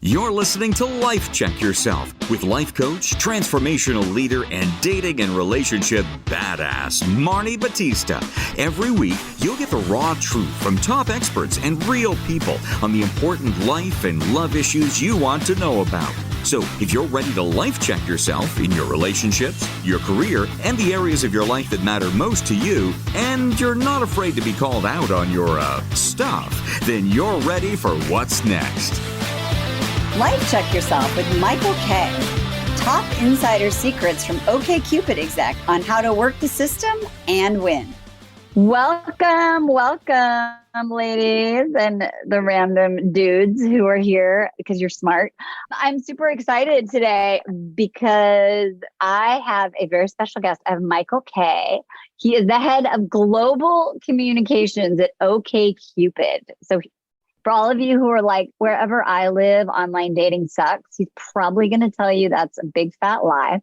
You're listening to Life Check Yourself with life coach, transformational leader, and dating and relationship badass, Marni Batista. Every week, you'll get the raw truth from top experts and real people on the important life and love issues you want to know about. So if you're ready to life check yourself in your relationships, your career, and the areas of your life that matter most to you, and you're not afraid to be called out on your stuff, then you're ready for what's next. Life Check Yourself with Michael Kaye. Top insider secrets from OkCupid Exec on how to work the system and win. Welcome, ladies and the random dudes who are here because you're smart. I'm super excited today because I have a very special guest. I have Michael Kaye. He is the head of global communications at OkCupid. So for all of you who are like, wherever I live, online dating sucks, he's probably going to tell you that's a big fat lie.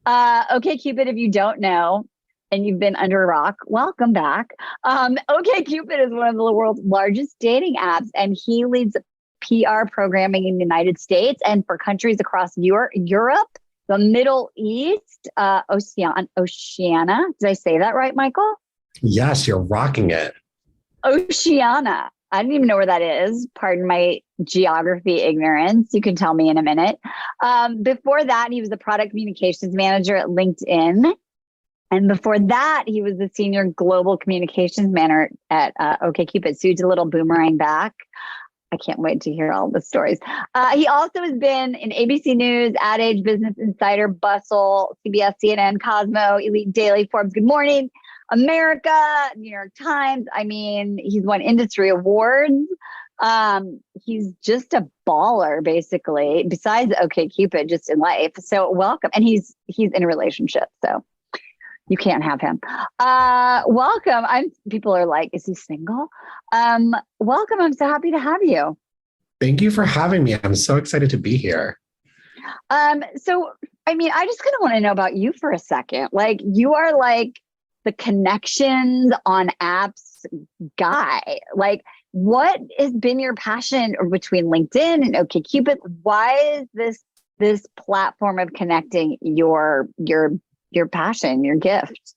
OkCupid, if you don't know, and you've been under a rock, welcome back. OkCupid is one of the world's largest dating apps, and he leads PR programming in the United States and for countries across Europe, the Middle East, Oceania. Did I say that right, Michael? Yes, you're rocking it. Oceania. I don't even know where that is. Pardon my geography ignorance. You can tell me in a minute. Before that, he was the product communications manager at LinkedIn. And before that, he was the senior global communications manager at OkCupid. So he did a little boomerang back. I can't wait to hear all the stories. He also has been in ABC News, Ad Age, Business Insider, Bustle, CBS, CNN, Cosmo, Elite Daily, Forbes, Good Morning, America, New York Times. I mean, he's won industry awards. He's just a baller, basically, besides OkCupid, just in life. So welcome. And he's in a relationship, so you can't have him. Welcome. People are like, is he single? Welcome. I'm so happy to have you. Thank you for having me. I'm so excited to be here. So, I mean, I just kind of want to know about you for a second. Like, you are like the connections on apps guy. Like, what has been your passion between LinkedIn and OkCupid? Why is this platform of connecting your passion, your gift?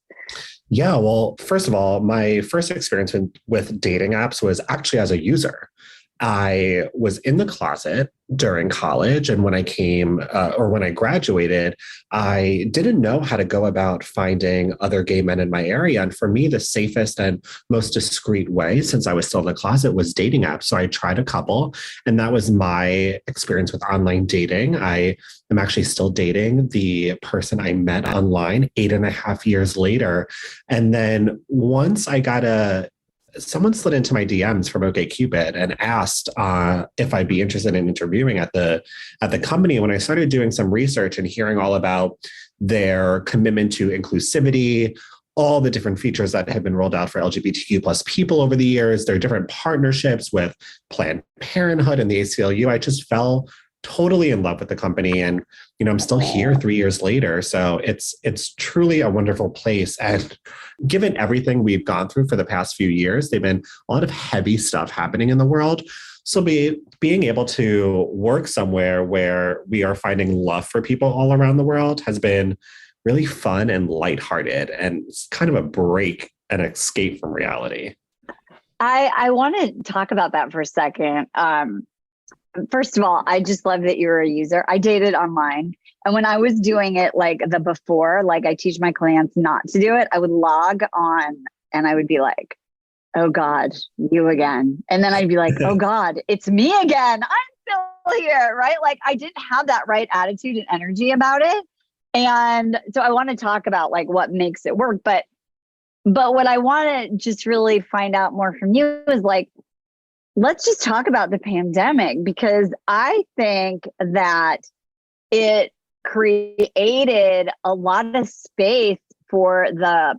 Yeah, well, first of all, my first experience with dating apps was actually as a user. I was in the closet during college, and when I graduated, I didn't know how to go about finding other gay men in my area. And for me, the safest and most discreet way, since I was still in the closet, was dating apps. So I tried a couple, and that was my experience with online dating. I am actually still dating the person I met online 8.5 years later. And then once someone slid into my DMs from OkCupid and asked if I'd be interested in interviewing at the company. When I started doing some research and hearing all about their commitment to inclusivity, all the different features that have been rolled out for LGBTQ plus people over the years, their different partnerships with Planned Parenthood and the ACLU, I just fell totally in love with the company. And, I'm still here 3 years later. So it's truly a wonderful place. And given everything we've gone through for the past few years, they've been a lot of heavy stuff happening in the world. So being able to work somewhere where we are finding love for people all around the world has been really fun and lighthearted. And it's kind of a break and escape from reality. I want to talk about that for a second. First of all, I just love that you're a user. I dated online. And when I was doing it, like the before, like I teach my clients not to do it, I would log on and I would be like, oh God, you again. And then I'd be like, oh God, it's me again. I'm still here, right? Like I didn't have that right attitude and energy about it. And so I want to talk about like what makes it work. But what I want to just really find out more from you is like, let's just talk about the pandemic, because I think that it created a lot of space for the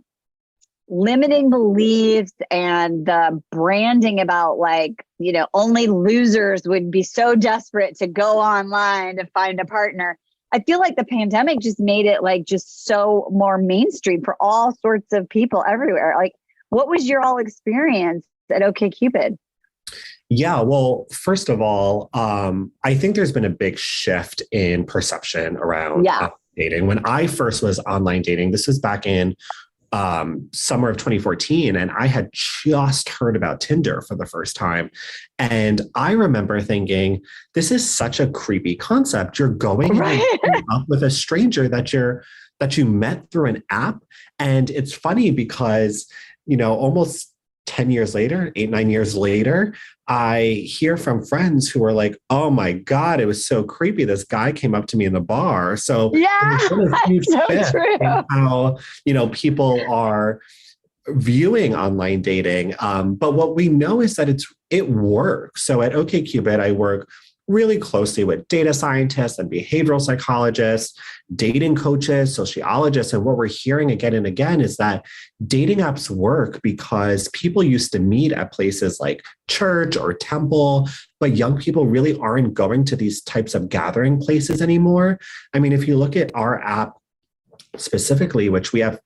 limiting beliefs and the branding about like, only losers would be so desperate to go online to find a partner. I feel like the pandemic just made it like just so more mainstream for all sorts of people everywhere. Like, what was your all experience at OkCupid? Yeah, well, first of all, I think there's been a big shift in perception around Yeah. dating. When I first was online dating, this was back in summer of 2014, and I had just heard about Tinder for the first time. And I remember thinking, this is such a creepy concept. You're going out Right. up with a stranger that you met through an app. And it's funny because, almost 10 years later, 8, 9 years later, I hear from friends who are like, oh my God, it was so creepy. This guy came up to me in the bar. So Yeah, there's been a huge so shift true. in how, people are viewing online dating. But what we know is that it works. So at OkCupid, I work really closely with data scientists and behavioral psychologists, dating coaches, sociologists. And what we're hearing again and again is that dating apps work because people used to meet at places like church or temple, but young people really aren't going to these types of gathering places anymore. I mean, if you look at our app specifically, which we have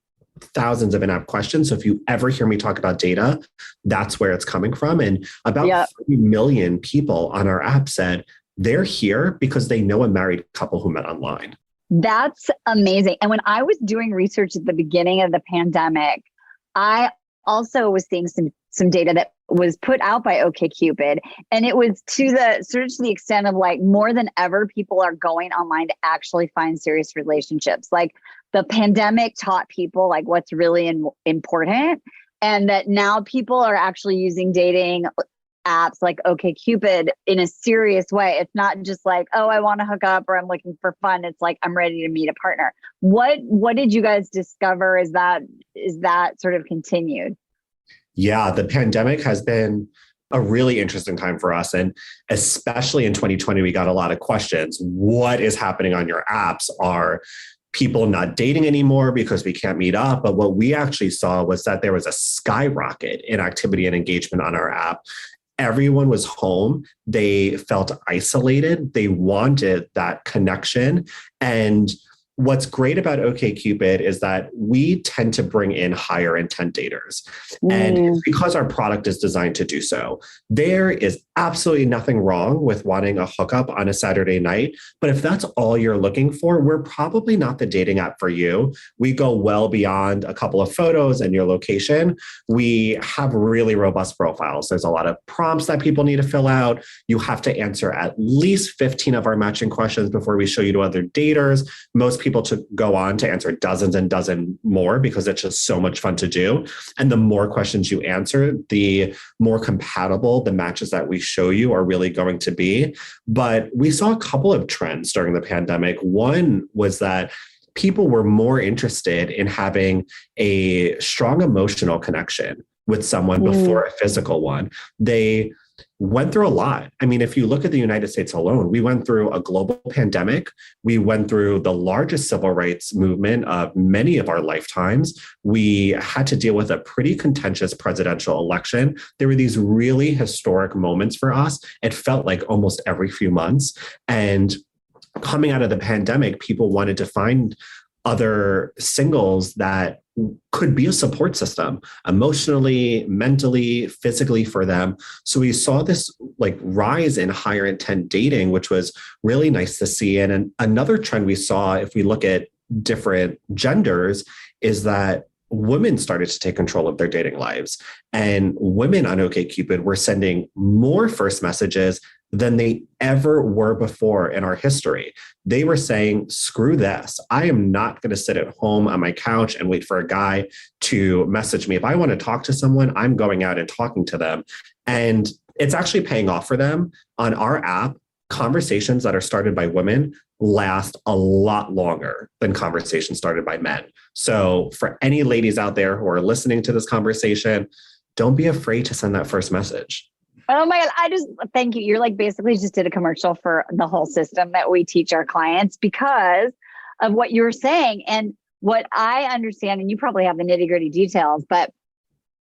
thousands of in-app questions. So if you ever hear me talk about data, that's where it's coming from. And about 3 million people on our app said they're here because they know a married couple who met online. That's amazing. And when I was doing research at the beginning of the pandemic, I also was seeing some data that was put out by OkCupid. And it was to the extent of like more than ever, people are going online to actually find serious relationships. Like the pandemic taught people like what's really important, and that now people are actually using dating apps like OkCupid in a serious way. It's not just like, oh, I want to hook up or I'm looking for fun. It's like, I'm ready to meet a partner. What did you guys discover? Is that sort of continued? Yeah, the pandemic has been a really interesting time for us. And especially in 2020, we got a lot of questions. What is happening on your apps? Are people not dating anymore because we can't meet up? But what we actually saw was that there was a skyrocket in activity and engagement on our app. Everyone was home. They felt isolated. They wanted that connection. And what's great about OkCupid is that we tend to bring in higher intent daters. And it's because our product is designed to do so. There is absolutely nothing wrong with wanting a hookup on a Saturday night. But if that's all you're looking for, we're probably not the dating app for you. We go well beyond a couple of photos and your location. We have really robust profiles. There's a lot of prompts that people need to fill out. You have to answer at least 15 of our matching questions before we show you to other daters. Most people to go on to answer dozens and dozen more because it's just so much fun to do. And the more questions you answer, the more compatible the matches that we show you are really going to be. But we saw a couple of trends during the pandemic. One was that people were more interested in having a strong emotional connection with someone before a physical one. They went through a lot. I mean, if you look at the United States alone, we went through a global pandemic. We went through the largest civil rights movement of many of our lifetimes. We had to deal with a pretty contentious presidential election. There were these really historic moments for us. It felt like almost every few months. And coming out of the pandemic, people wanted to find other singles that could be a support system emotionally, mentally, physically for them. So we saw this like rise in higher intent dating, which was really nice to see. And another trend we saw, if we look at different genders, is that women started to take control of their dating lives. And women on OkCupid were sending more first messages than they ever were before in our history. They were saying, screw this. I am not going to sit at home on my couch and wait for a guy to message me. If I want to talk to someone, I'm going out and talking to them. And it's actually paying off for them. On our app, conversations that are started by women last a lot longer than conversations started by men. So for any ladies out there who are listening to this conversation, don't be afraid to send that first message. Oh my God. Thank you. You're like basically just did a commercial for the whole system that we teach our clients because of what you were saying. And what I understand, and you probably have the nitty gritty details, but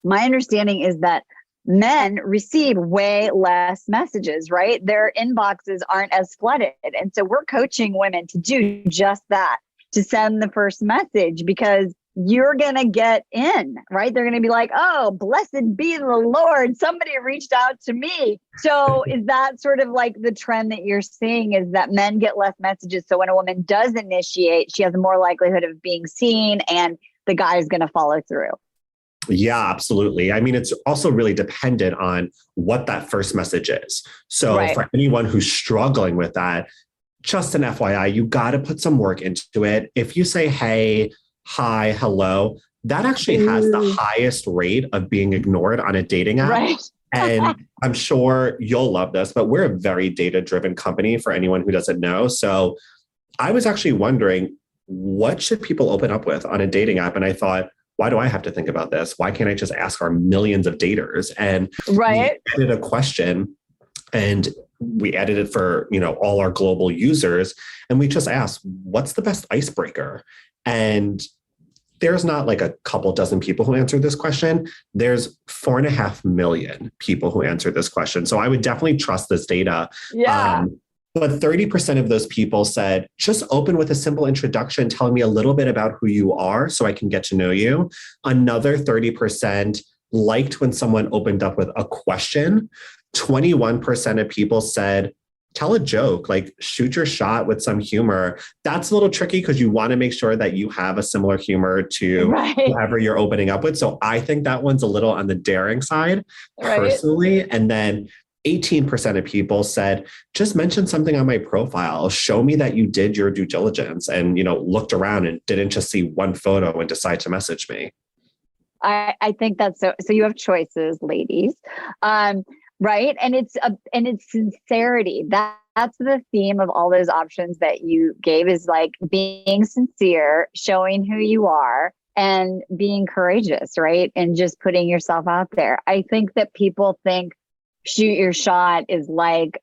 my understanding is that men receive way less messages, right? Their inboxes aren't as flooded. And so we're coaching women to do just that, to send the first message, because you're going to get in, right? They're going to be like, oh, blessed be the Lord. Somebody reached out to me. So is that sort of like the trend that you're seeing, is that men get less messages? So when a woman does initiate, she has a more likelihood of being seen and the guy is going to follow through. Yeah, absolutely. I mean, it's also really dependent on what that first message is. So for anyone who's struggling with that, just an FYI, you got to put some work into it. If you say, hey, hi, hello, that actually has the highest rate of being ignored on a dating app. Right. And I'm sure you'll love this, but we're a very data-driven company for anyone who doesn't know. So I was actually wondering, what should people open up with on a dating app? And I thought, why do I have to think about this? Why can't I just ask our millions of daters? And we added a question, and we added it for, all our global users. And we just asked, what's the best icebreaker? And there's not like a couple dozen people who answered this question. There's 4.5 million people who answered this question. So I would definitely trust this data. Yeah. But 30% of those people said, just open with a simple introduction, telling me a little bit about who you are so I can get to know you. Another 30% liked when someone opened up with a question. 21% of people said, tell a joke, like shoot your shot with some humor. That's a little tricky because you want to make sure that you have a similar humor to whoever you're opening up with. So I think that one's a little on the daring side personally. And then 18% of people said, just mention something on my profile. Show me that you did your due diligence and, looked around and didn't just see one photo and decide to message me. I think that's so you have choices, ladies. Right. And it's sincerity. That's the theme of all those options that you gave, is like being sincere, showing who you are, and being courageous, right? And just putting yourself out there. I think that people think shoot your shot is like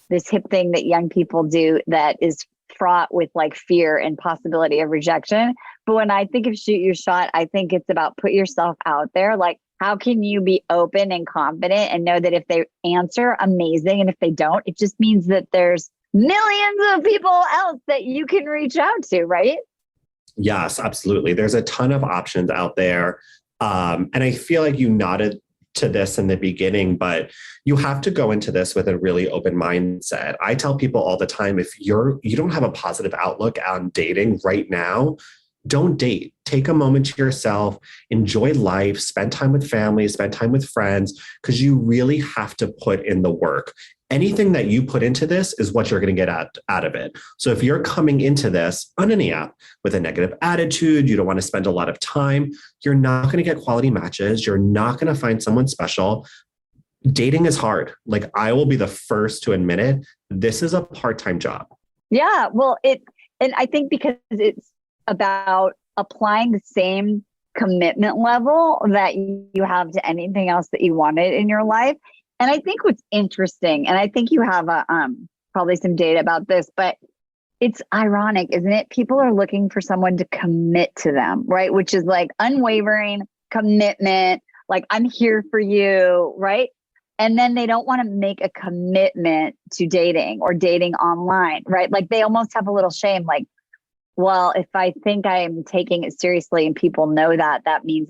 this hip thing that young people do that is fraught with like fear and possibility of rejection. But when I think of shoot your shot, I think it's about put yourself out there. Like, how can you be open and confident and know that if they answer, amazing. And if they don't, it just means that there's millions of people else that you can reach out to, right? Yes, absolutely. There's a ton of options out there. And I feel like you nodded to this in the beginning, but you have to go into this with a really open mindset. I tell people all the time, if you don't have a positive outlook on dating right now, don't date. Take a moment to yourself, enjoy life, spend time with family, spend time with friends, because you really have to put in the work. Anything that you put into this is what you're going to get out of it. So if you're coming into this on any app with a negative attitude, you don't want to spend a lot of time, you're not going to get quality matches. You're not going to find someone special. Dating is hard. Like, I will be the first to admit it. This is a part-time job. Yeah. Well, and I think because it's about applying the same commitment level that you have to anything else that you wanted in your life. And I think what's interesting, and I think you have probably some data about this, but it's ironic, isn't it? People are looking for someone to commit to them, right? Which is like unwavering commitment, like I'm here for you, right? And then they don't want to make a commitment to dating or dating online, right? Like they almost have a little shame, like, well, if I think I'm taking it seriously and people know that, that means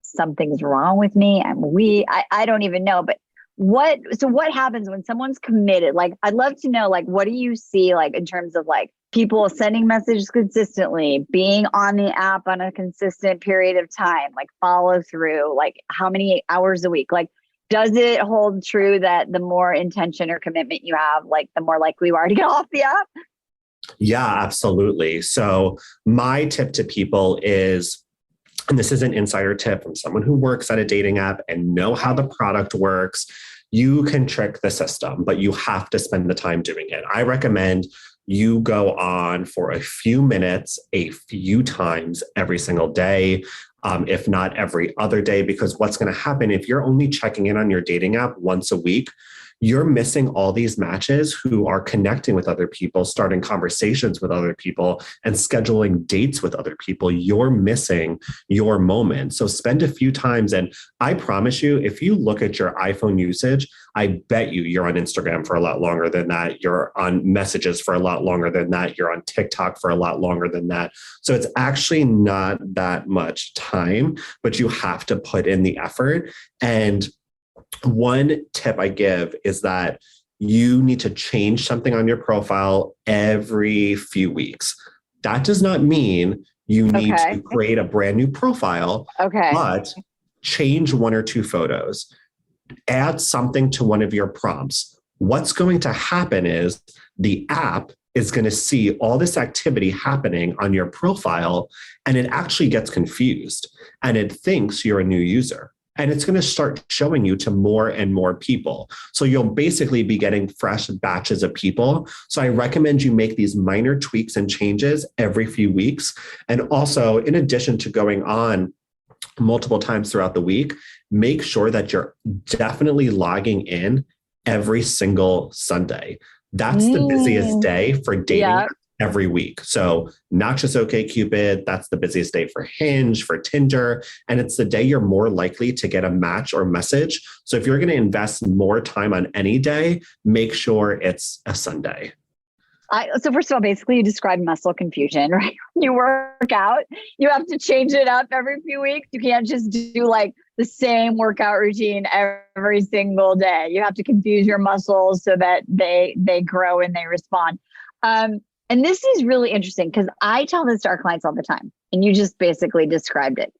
something's wrong with me. I don't even know. But what happens when someone's committed? Like, I'd love to know, like, what do you see, like, in terms of like people sending messages consistently, being on the app on a consistent period of time, like follow through, like how many hours a week? Like, does it hold true that the more intention or commitment you have, like the more likely you are to get off the app? Yeah, absolutely. So my tip to people is, and this is an insider tip from someone who works at a dating app and know how the product works, you can trick the system, but you have to spend the time doing it. I recommend you go on for a few minutes, a few times every single day, if not every other day, because what's going to happen if you're only checking in on your dating app once a week, you're missing all these matches who are connecting with other people, starting conversations with other people, and scheduling dates with other people. You're missing your moment. So spend a few times. And I promise you, if you look at your iPhone usage, I bet you're on Instagram for a lot longer than that. You're on messages for a lot longer than that. You're on TikTok for a lot longer than that. So it's actually not that much time, but you have to put in the effort. And one tip I give is that you need to change something on your profile every few weeks. That does not mean you need to create a brand new profile, but change one or two photos. Add something to one of your prompts. What's going to happen is the app is going to see all this activity happening on your profile, and it actually gets confused and it thinks you're a new user. And it's going to start showing you to more and more people. So you'll basically be getting fresh batches of people. So I recommend you make these minor tweaks and changes every few weeks. And also, in addition to going on multiple times throughout the week, make sure that you're definitely logging in every single Sunday. That's the busiest day for dating every week. So not just OkCupid, that's the busiest day for Hinge, for Tinder, and it's the day you're more likely to get a match or message. So if you're going to invest more time on any day, make sure it's a Sunday. So first of all, basically you described muscle confusion, right? You work out, you have to change it up every few weeks. You can't just do like the same workout routine every single day. You have to confuse your muscles so that they grow and they respond. And this is really interesting because I tell this to our clients all the time, and you just basically described it.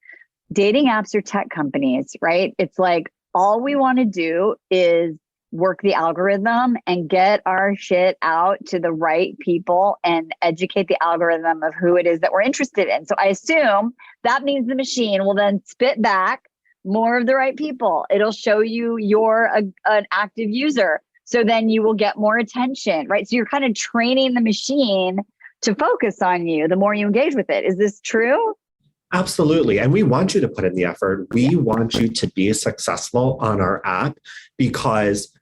Dating apps are tech companies, right? It's like all we want to do is work the algorithm and get our shit out to the right people and educate the algorithm of who it is that we're interested in. So I assume that means the machine will then spit back more of the right people. It'll show you you're an active user. So then you will get more attention, right? So you're kind of training the machine to focus on you the more you engage with it. Is this true? Absolutely. And we want you to put in the effort. We want you to be successful on our app because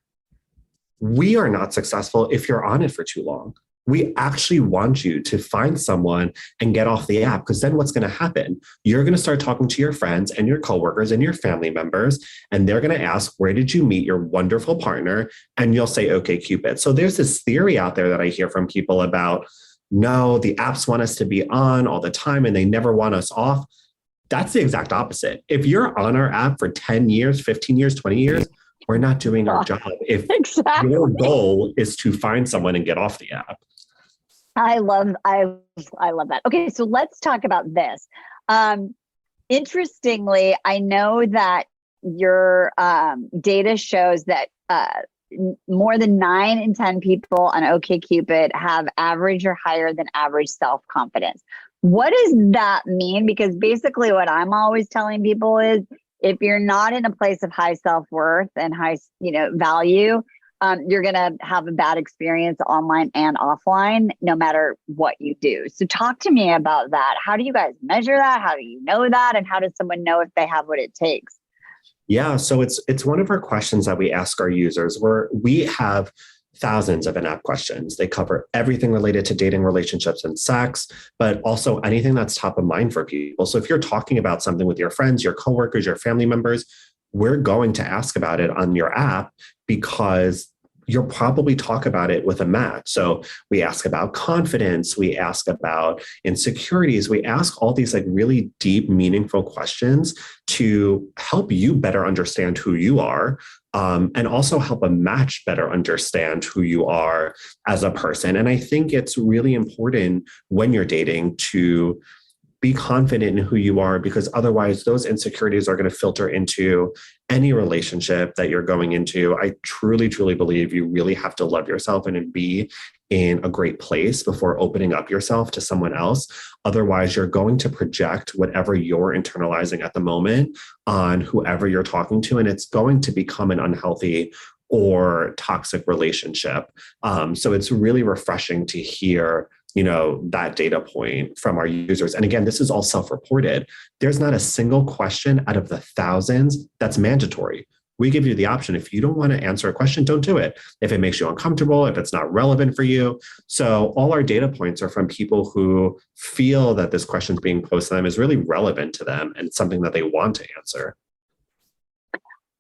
we are not successful if you're on it for too long. We actually want you to find someone and get off the app, because then what's going to happen? You're going to start talking to your friends and your coworkers and your family members, and they're going to ask, where did you meet your wonderful partner? And you'll say, OkCupid. So there's this theory out there that I hear from people about, no, the apps want us to be on all the time and they never want us off. That's the exact opposite. If you're on our app for 10 years, 15 years, 20 years, we're not doing our job. If your goal is to find someone and get off the app. I love that. Okay, so let's talk about this. Interestingly, I know that your data shows that more than 9 in 10 people on OkCupid have average or higher than average self-confidence. What does that mean? Because basically what I'm always telling people is if you're not in a place of high self-worth and high, value, you're going to have a bad experience online and offline, no matter what you do. So talk to me about that. How do you guys measure that? How do you know that? And how does someone know if they have what it takes? Yeah, so it's one of our questions that we ask our users. We have thousands of in-app questions. They cover everything related to dating, relationships, and sex, but also anything that's top of mind for people. So if you're talking about something with your friends, your coworkers, your family members, we're going to ask about it on your app because you'll probably talk about it with a match. So we ask about confidence, we ask about insecurities, we ask all these like really deep, meaningful questions to help you better understand who you are, and also help a match better understand who you are as a person. And I think it's really important when you're dating to be confident in who you are, because otherwise those insecurities are going to filter into any relationship that you're going into. I truly, truly believe you really have to love yourself and be in a great place before opening up yourself to someone else. Otherwise, you're going to project whatever you're internalizing at the moment on whoever you're talking to, and it's going to become an unhealthy or toxic relationship. So it's really refreshing to hear that data point from our users. And again, this is all self-reported. There's not a single question out of the thousands that's mandatory. we give you the option. If you don't want to answer a question, don't do it. If it makes you uncomfortable, if it's not relevant for you. So all our data points are from people who feel that this question being posed to them is really relevant to them and something that they want to answer.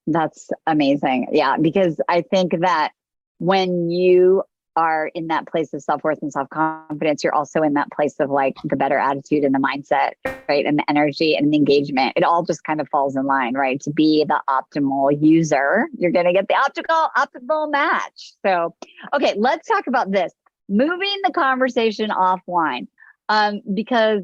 That's amazing. Yeah, because I think that when you are in that place of self-worth and self-confidence, you're also in that place of like the better attitude and the mindset, right? And the energy and the engagement. It all just kind of falls in line, right? To be the optimal user, you're going to get the optimal match. So, okay, let's talk about this. Moving the conversation offline. Because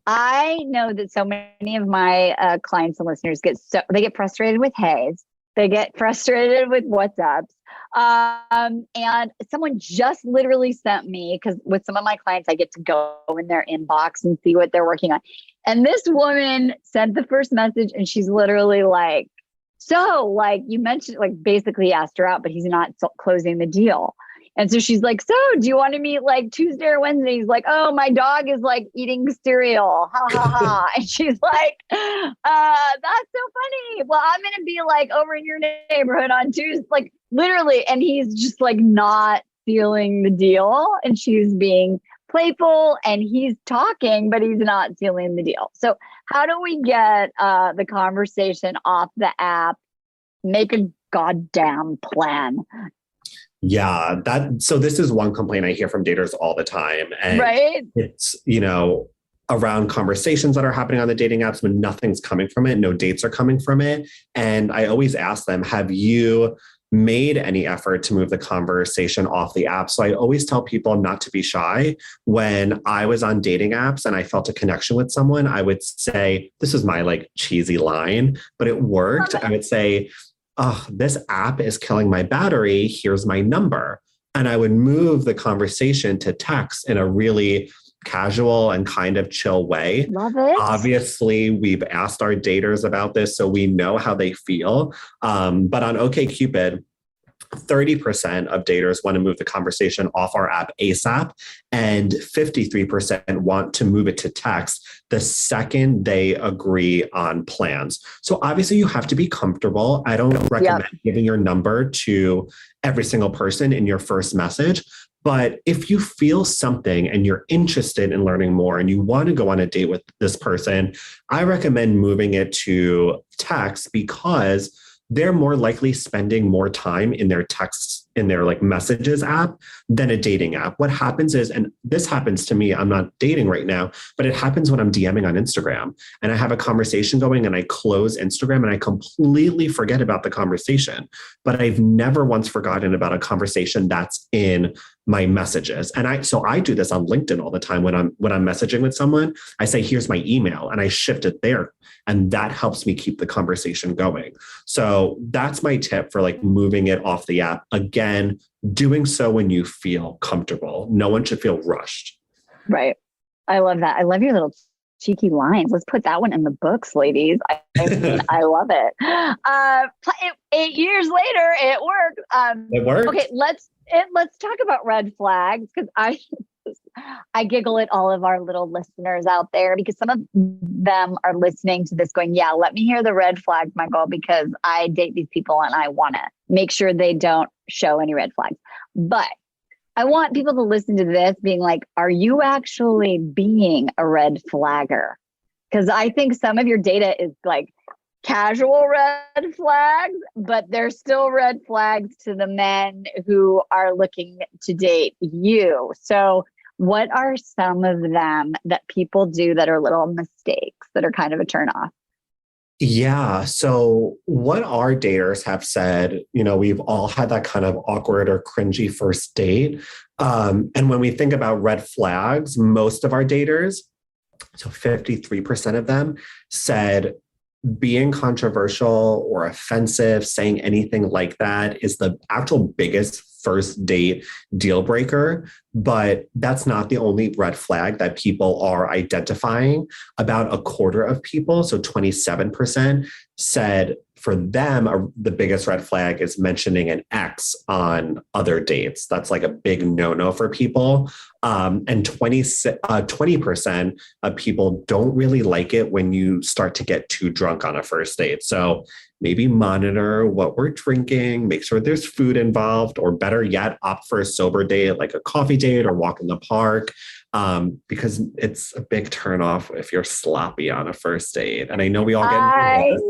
I know that so many of my clients and listeners they get frustrated with Hays. They get frustrated with WhatsApps. And someone just literally sent me, because with some of my clients, I get to go in their inbox and see what they're working on. And this woman sent the first message and she's literally like, so like you mentioned, like basically asked her out, but he's not closing the deal. And so she's like, so do you want to meet like Tuesday or Wednesday? He's like, oh, my dog is like eating cereal. Ha ha ha. And she's like, that's so funny. Well, I'm going to be like over in your neighborhood on Tuesday, like literally. And he's just like not sealing the deal. And she's being playful and he's talking, but he's not sealing the deal. So how do we get the conversation off the app? Make a goddamn plan. Yeah, so this is one complaint I hear from daters all the time. And right? It's, around conversations that are happening on the dating apps when nothing's coming from it, no dates are coming from it. And I always ask them, have you made any effort to move the conversation off the app? So I always tell people not to be shy. When I was on dating apps and I felt a connection with someone, I would say, this is my like cheesy line, but it worked. I would say, oh, this app is killing my battery. Here's my number. And I would move the conversation to text in a really casual and kind of chill way. Love it. Obviously, we've asked our daters about this, so we know how they feel. But on OkCupid, 30% of daters want to move the conversation off our app ASAP, and 53% want to move it to text the second they agree on plans. So obviously you have to be comfortable. I don't recommend giving your number to every single person in your first message. But if you feel something and you're interested in learning more and you want to go on a date with this person, I recommend moving it to text, because they're more likely spending more time in their texts, in their like messages app than a dating app. What happens is, and this happens to me, I'm not dating right now, but it happens when I'm DMing on Instagram and I have a conversation going and I close Instagram and I completely forget about the conversation. But I've never once forgotten about a conversation that's in my messages. And I do this on LinkedIn all the time. When I'm messaging with someone, I say, here's my email, and I shift it there. And that helps me keep the conversation going. So that's my tip for like moving it off the app. Again, doing so when you feel comfortable. No one should feel rushed. Right. I love that. I love your little cheeky lines. Let's put that one in the books, ladies. I mean, I love it. 8 years later, it worked. It worked. Okay, let's talk about red flags, because I giggle at all of our little listeners out there, because some of them are listening to this going, yeah, let me hear the red flags, Michael, because I date these people and I want to make sure they don't show any red flags. But I want people to listen to this being like, are you actually being a red flagger? Because I think some of your data is like casual red flags, but they're still red flags to the men who are looking to date you. So what are some of them that people do that are little mistakes that are kind of a turnoff? Yeah. So what our daters have said, we've all had that kind of awkward or cringy first date. And when we think about red flags, most of our daters, so 53% of them, said being controversial or offensive, saying anything like that is the actual biggest first date deal breaker. But that's not the only red flag that people are identifying. About a quarter of people, so 27%, said for them, the biggest red flag is mentioning an ex on other dates. That's like a big no-no for people. And 20% of people don't really like it when you start to get too drunk on a first date. So maybe monitor what we're drinking, make sure there's food involved, or better yet, opt for a sober date, like a coffee date or walk in the park, because it's a big turnoff if you're sloppy on a first date. And I know we all get nervous,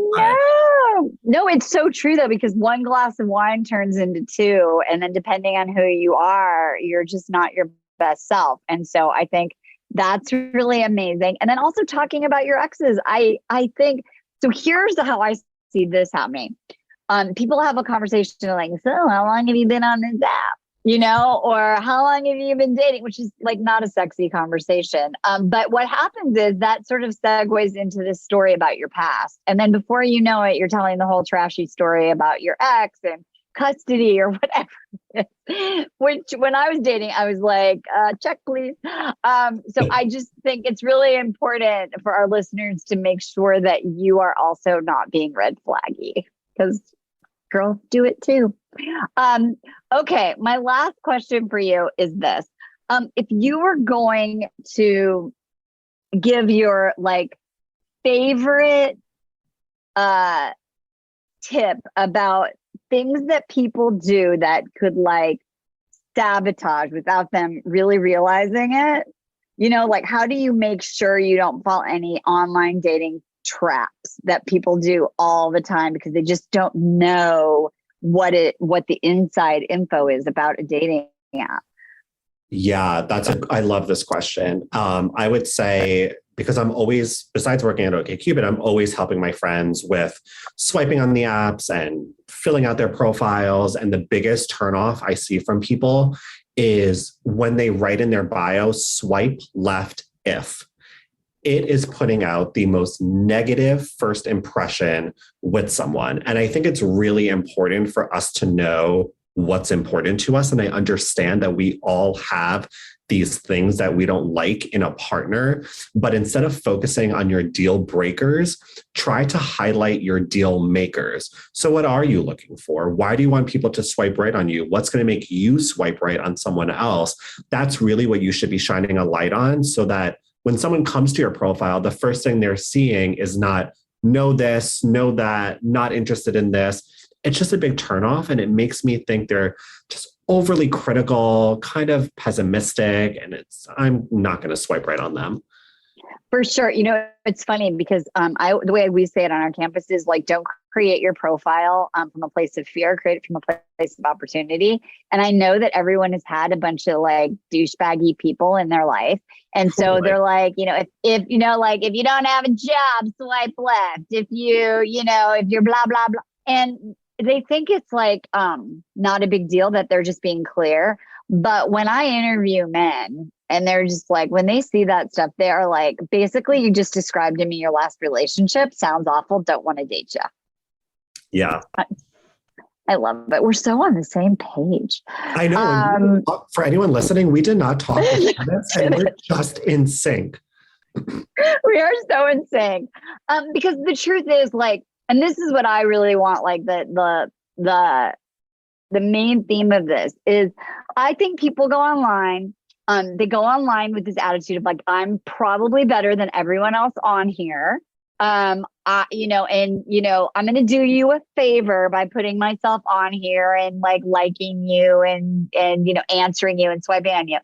No, it's so true though, because one glass of wine turns into two. And then depending on who you are, you're just not your best self. And so I think that's really amazing. And then also talking about your exes, I think, so here's how I see this happening. People have a conversation like, so how long have you been on this app? Or how long have you been dating, which is like not a sexy conversation. But what happens is that sort of segues into this story about your past. And then before you know it, you're telling the whole trashy story about your ex and custody or whatever. Which when I was dating, I was like, check, please. So I just think it's really important for our listeners to make sure that you are also not being red flaggy, because girls do it too. Okay, my last question for you is this. If you were going to give your favorite tip about things that people do that could sabotage without them really realizing it, how do you make sure you don't fall any online dating traps that people do all the time because they just don't know what the inside info is about a dating app? Yeah, I love this question. I would say, because I'm always, besides working at OkCupid, I'm always helping my friends with swiping on the apps and filling out their profiles. And the biggest turnoff I see from people is when they write in their bio, swipe left if. It is putting out the most negative first impression with someone. And I think it's really important for us to know what's important to us. And I understand that we all have these things that we don't like in a partner, but instead of focusing on your deal breakers, try to highlight your deal makers. So what are you looking for? Why do you want people to swipe right on you? What's going to make you swipe right on someone else? That's really what you should be shining a light on, so that when someone comes to your profile, the first thing they're seeing is not know this, know that, not interested in this. It's just a big turnoff. And it makes me think they're just overly critical, kind of pessimistic. And I'm not going to swipe right on them. For sure. It's funny because the way we say it on our campus is don't create your profile from a place of fear, create it from a place of opportunity. And I know that everyone has had a bunch of douchebaggy people in their life. And so they're like, if you don't have a job, swipe left. If you're blah, blah, blah. And they think it's not a big deal, that they're just being clear. But when I interview men, and they're just when they see that stuff, they are basically, you just described to me your last relationship. Sounds awful. Don't want to date you. Yeah. I love it. We're so on the same page. I know. For anyone listening, we did not talk about this, and we're just in sync. We are so in sync. Because the truth is and this is what I really want, the main theme of this is, I think people go online. They go online with this attitude of I'm probably better than everyone else on here. I'm going to do you a favor by putting myself on here and liking you and answering you and swiping on you.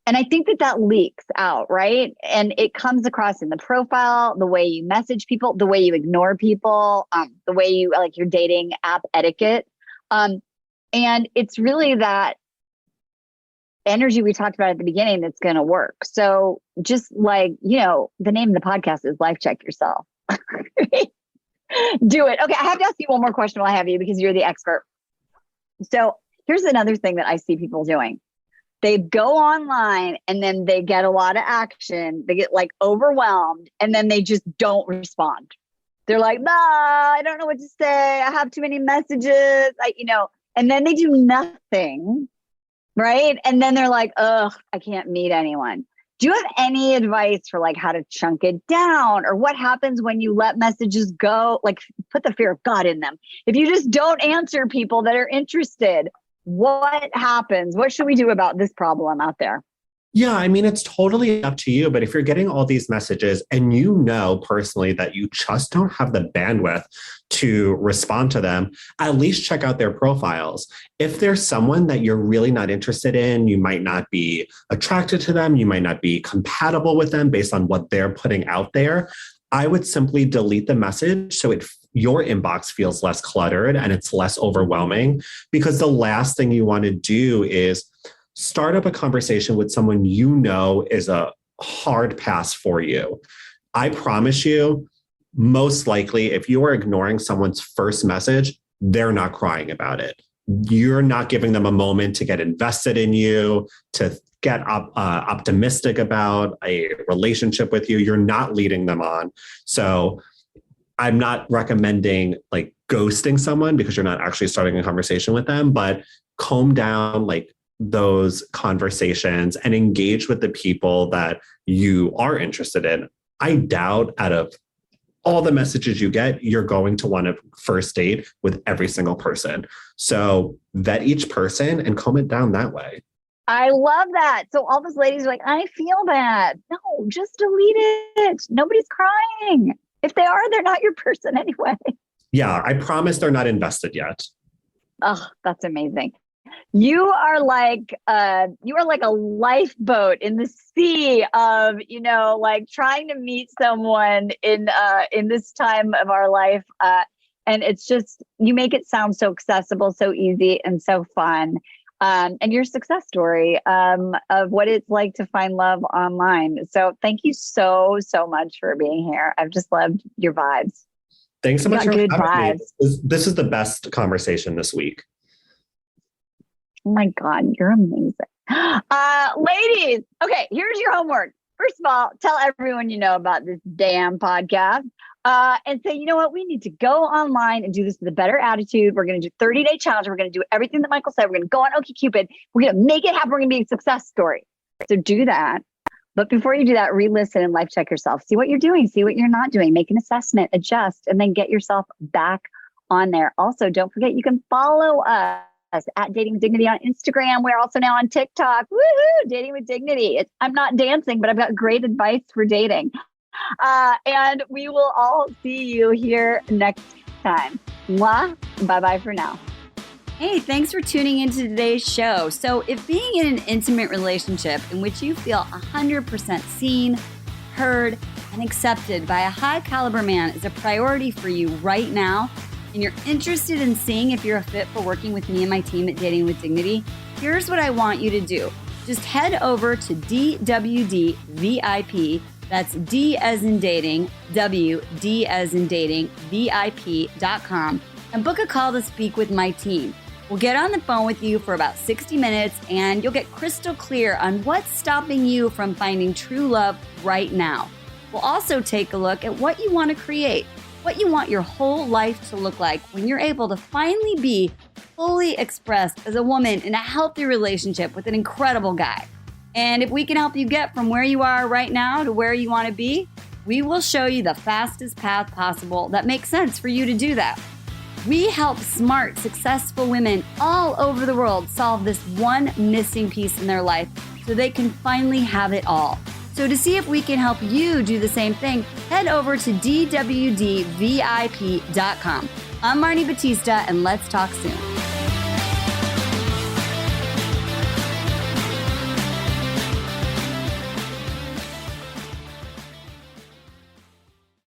And I think that leaks out, right? And it comes across in the profile, the way you message people, the way you ignore people, the way you your dating app etiquette. And it's really that energy we talked about at the beginning that's going to work. So just the name of the podcast is Life Check Yourself. Do it. Okay, I have to ask you one more question while I have you, because you're the expert. So here's another thing that I see people doing. They go online and then they get a lot of action. They get overwhelmed, and then they just don't respond. They're like, nah, I don't know what to say. I have too many messages. And then they do nothing. Right. And then they're like, ugh, I can't meet anyone. Do you have any advice for like how to chunk it down, or what happens when you let messages go? Like put the fear of God in them. If you just don't answer people that are interested, what happens? What should we do about this problem out there? Yeah, I mean, it's totally up to you. But if you're getting all these messages and you know personally that you just don't have the bandwidth to respond to them, at least check out their profiles. If there's someone that you're really not interested in, you might not be attracted to them, you might not be compatible with them based on what they're putting out there, I would simply delete the message so your inbox feels less cluttered and it's less overwhelming. Because the last thing you want to do is start up a conversation with someone you know is a hard pass for you. I promise you, most likely, if you are ignoring someone's first message, they're not crying about it. You're not giving them a moment to get invested in you, to get optimistic about a relationship with you. You're not leading them on. So I'm not recommending like ghosting someone because you're not actually starting a conversation with them, but calm down, like those conversations and engage with the people that you are interested in. I doubt out of all the messages you get, you're going to want a first date with every single person. So vet each person and calm it down that way. I love that. So all those ladies are like, I feel bad. No, just delete it. Nobody's crying. If they are, they're not your person anyway. Yeah, I promise they're not invested yet. Oh, that's amazing. You are like a lifeboat in the sea of, like trying to meet someone in this time of our life. And it's just, you make it sound so accessible, so easy, and so fun. And your success story of what it's like to find love online. So thank you so, so much for being here. I've just loved your vibes. Thanks so much for good having vibes. me. This is the best conversation this week. Oh my God, you're amazing. Ladies, okay, here's your homework. First of all, tell everyone you know about this damn podcast and say, you know what, we need to go online and do this with a better attitude. We're going to do 30-day challenge. We're going to do everything that Michael said. We're going to go on OkCupid. We're going to make it happen. We're going to be a success story. So do that. But before you do that, re-listen and life check yourself. See what you're doing. See what you're not doing. Make an assessment, adjust, and then get yourself back on there. Also, don't forget, you can follow us at Dating with Dignity on Instagram. We're also now on TikTok. Woohoo! Dating with Dignity. I'm not dancing, but I've got great advice for dating. And we will all see you here next time. Mwah. Bye-bye for now. Hey, thanks for tuning into today's show. So if being in an intimate relationship in which you feel 100% seen, heard, and accepted by a high caliber man is a priority for you right now, and you're interested in seeing if you're a fit for working with me and my team at Dating with Dignity, here's what I want you to do. Just head over to DWD VIP, that's D as in dating, W, D as in dating, VIP.com, and book a call to speak with my team. We'll get on the phone with you for about 60 minutes, and you'll get crystal clear on what's stopping you from finding true love right now. We'll also take a look at what you want to create, what you want your whole life to look like when you're able to finally be fully expressed as a woman in a healthy relationship with an incredible guy. And if we can help you get from where you are right now to where you want to be, we will show you the fastest path possible that makes sense for you to do that. We help smart, successful women all over the world solve this one missing piece in their life so they can finally have it all. So to see if we can help you do the same thing, head over to DWDVIP.com. I'm Marni Batista, and let's talk soon.